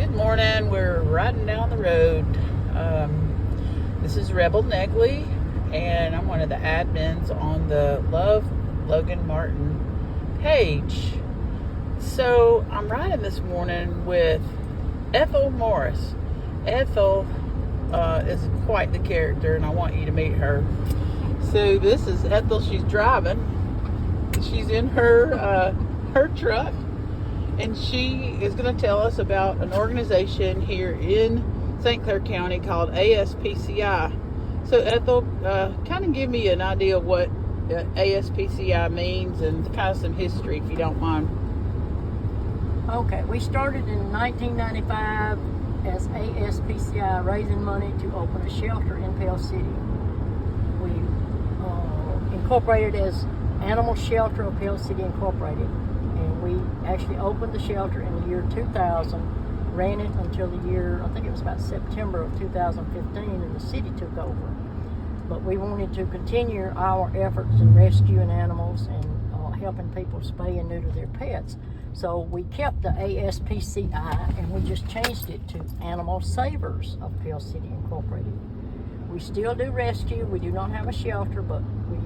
Good morning. We're riding down the road. This is Rebel Negley, and I'm one of the admins on the Love Logan Martin page. So I'm riding this morning with Ethel Morris. Ethel is quite the character, and I want you to meet her. So this is Ethel. She's driving. She's in her truck. And she is going to tell us about an organization here in St. Clair County called ASPCI. So Ethel, kind of give me an idea of what ASPCI means and kind of some history, if you don't mind. Okay, we started in 1995 as ASPCI, raising money to open a shelter in Pell City. We incorporated as Animal Shelter of Pell City Incorporated. And we actually opened the shelter in the year 2000, ran it until the year, I think it was about September of 2015, and the city took over. But we wanted to continue our efforts in rescuing animals and helping people spay and neuter their pets. So we kept the ASPCI and we just changed it to Animal Savers of Pell City Incorporated. We still do rescue. We do not have a shelter, but we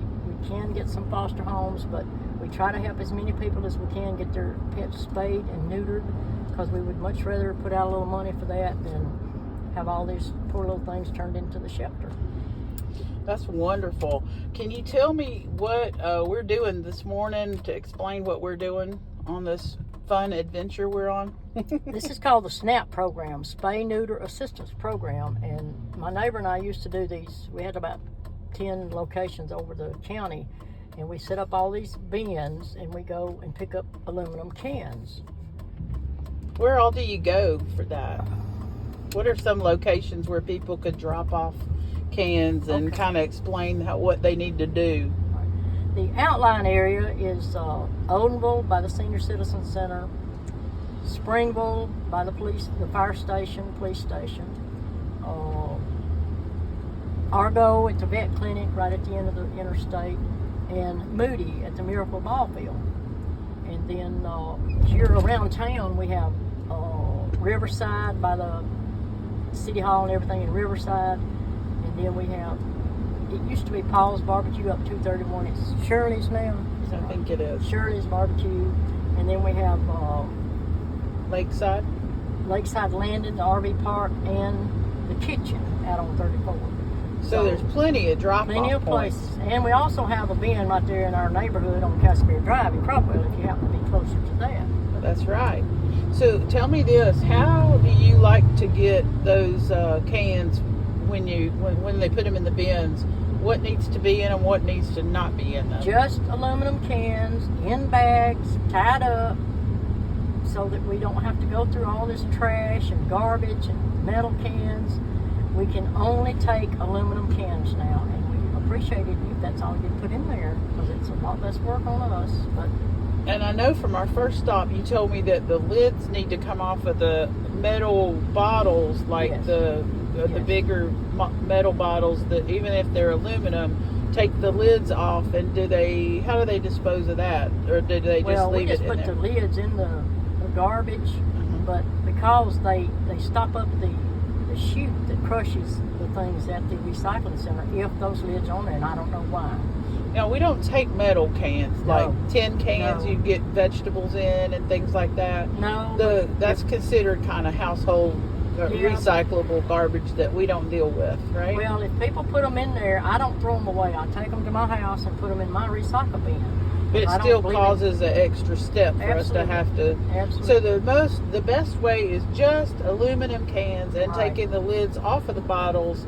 can get some foster homes, but we try to help as many people as we can get their pets spayed and neutered, because we would much rather put out a little money for that than have all these poor little things turned into the shelter. That's wonderful. Can you tell me what we're doing this morning to explain what we're doing on this fun adventure we're on? This is called the SNAP program, Spay Neuter Assistance Program, and my neighbor and I used to do these. We had about 10 locations over the county, and we set up all these bins and we go and pick up aluminum cans. Where all do you go for that? What are some locations where people could drop off cans and kind of explain what they need to do? The outline area is Odenville by the Senior Citizen Center, Springville by the fire station, police station, Argo at the vet clinic right at the end of the interstate, and Moody at the Miracle Ball Field. And then as you're around town, we have Riverside by the City Hall and everything in Riverside. And then we have, it used to be Paul's Barbecue up 231. It's Shirley's now. I think it is. Shirley's Barbecue. And then we have Lakeside Landing, the RV park, and the kitchen out on 34. So there's plenty of drop-off Plenty of points. places. And we also have a bin right there in our neighborhood on Casimir Drive in Cropwell if you happen to be closer to that. That's right. So tell me this, how do you like to get those cans when they put them in the bins? What needs to be in them, what needs to not be in them? Just aluminum cans in bags, tied up, so that we don't have to go through all this trash and garbage and metal cans. We can only take aluminum cans now, and we appreciate it if that's all you put in there, because it's a lot less work on us. And I know from our first stop, you told me that the lids need to come off of the metal bottles, like Yes. the bigger metal bottles, that even if they're aluminum, take the lids off. And how do they dispose of that? Or do they just leave it in there? We just put the lids in the garbage, but because they stop up the chute that crushes the things at the recycling center, if those lids on there, and I don't know why. Now, we don't take metal cans, like tin cans No. you get vegetables in and things like that. No. That's considered kind of household recyclable garbage that we don't deal with, right? Well, if people put them in there, I don't throw them away. I take them to my house and put them in my recycle bin. But it still causes an extra step for us to have to. Absolutely. So the best way is just aluminum cans and taking the lids off of the bottles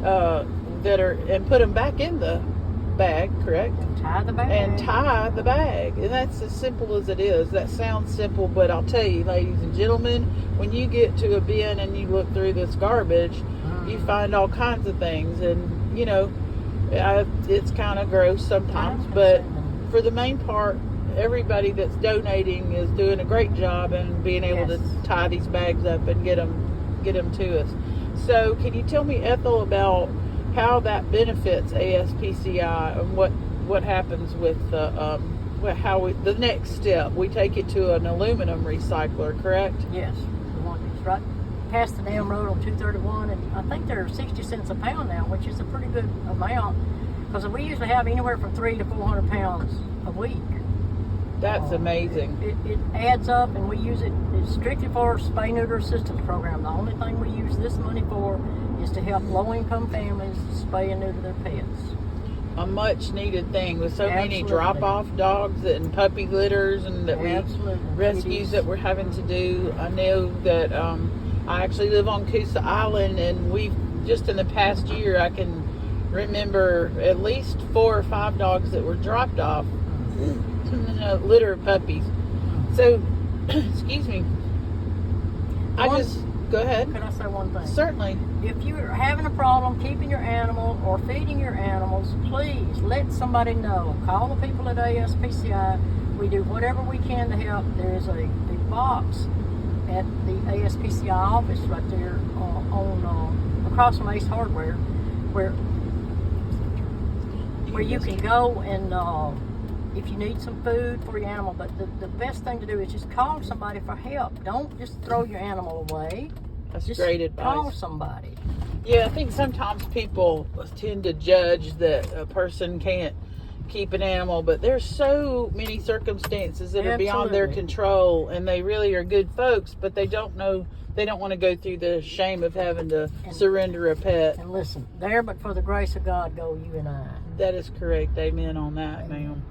and put them back in the bag, correct? And tie the bag. And that's as simple as it is. That sounds simple, but I'll tell you, ladies and gentlemen, when you get to a bin and you look through this garbage, you find all kinds of things, and it's kind of gross sometimes, but for the main part, everybody that's donating is doing a great job and being able to tie these bags up and get them to us. So can you tell me, Ethel, about how that benefits ASPCI and what happens with the next step? We take it to an aluminum recycler, correct? Yes, the one right past the damn road on 231, and I think they're 60 cents a pound now, which is a pretty good amount, because we usually have anywhere from 300 to 400 pounds a week. That's amazing. It adds up, and we use it. It's strictly for spay neuter assistance program. The only thing we use this money for is to help low-income families spay and neuter their pets. A much needed thing with so many Absolutely. drop-off dogs and puppy litters and that Absolutely. rescues that we're having to do. I know that I actually live on Coosa Island, and we've just in the past year I can remember at least 4 or 5 dogs that were dropped off in a litter of puppies. So, excuse me. Go ahead. Can I say one thing? Certainly. If you're having a problem keeping your animal or feeding your animals, please let somebody know. Call the people at ASPCI. We do whatever we can to help. There is a box at the ASPCI office right there across from Ace Hardware where you can go and if you need some food for your animal. But the best thing to do is just call somebody for help. Don't just throw your animal away. That's Just great advice. Call somebody. Yeah, I think sometimes people tend to judge that a person can't keep an animal, but there's so many circumstances that are beyond their control, and they really are good folks, but they don't know, they don't want to go through the shame of having to surrender a pet. And listen, there but for the grace of God go you and I. That is correct. Amen on that, ma'am.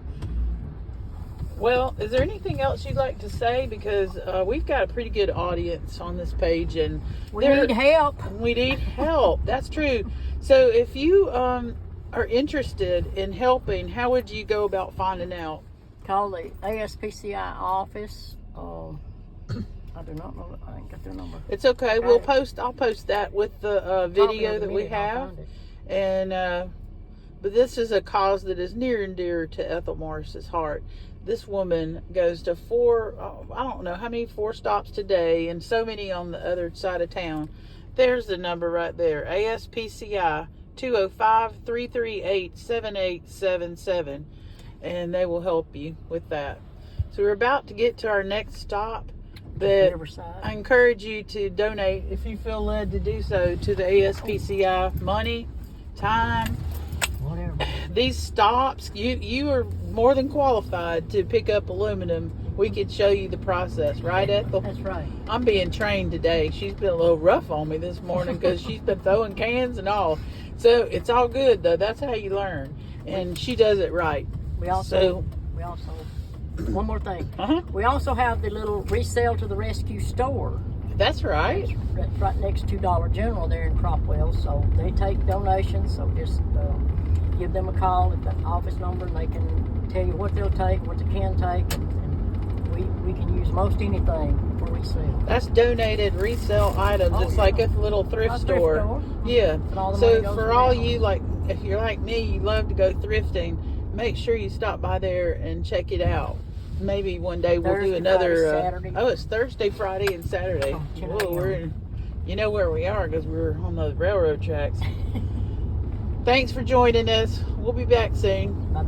Well, is there anything else you'd like to say? Because we've got a pretty good audience on this page, and we need help. We need help. That's true. So if you are interested in helping, how would you go about finding out? Call the ASPCI office. I do not know. I ain't got their number. It's okay. I'll post that with the video that we have. And but this is a cause that is near and dear to Ethel Morris's heart. This woman goes to 4 stops today, and so many on the other side of town. There's the number right there. ASPCI 205-338-7877, and they will help you with that. So we're about to get to our next stop, but I encourage you to donate if you feel led to do so to the ASPCI. Money, time, whatever. These stops, you are more than qualified to pick up aluminum. We could show you the process, right, Ethel? That's right. I'm being trained today. She's been a little rough on me this morning because she's been throwing cans and all. So it's all good, though. That's how you learn. And she does it right. We also one more thing. We also have the little Resale to the Rescue store. That's right. That's right next to Dollar General there in Cropwell. So they take donations. So just give them a call at the office number, and they can tell you what they'll take, what they can take, and we can use most anything for resale. That's donated resale items. It's like a little thrift store. Yeah. So for all you, if you're like me, you love to go thrifting, make sure you stop by there and check it out. Maybe one day we'll do another. Saturday. It's Thursday, Friday, and Saturday. You know where we are because we're on the railroad tracks. Thanks for joining us. We'll be back soon. Bye-bye.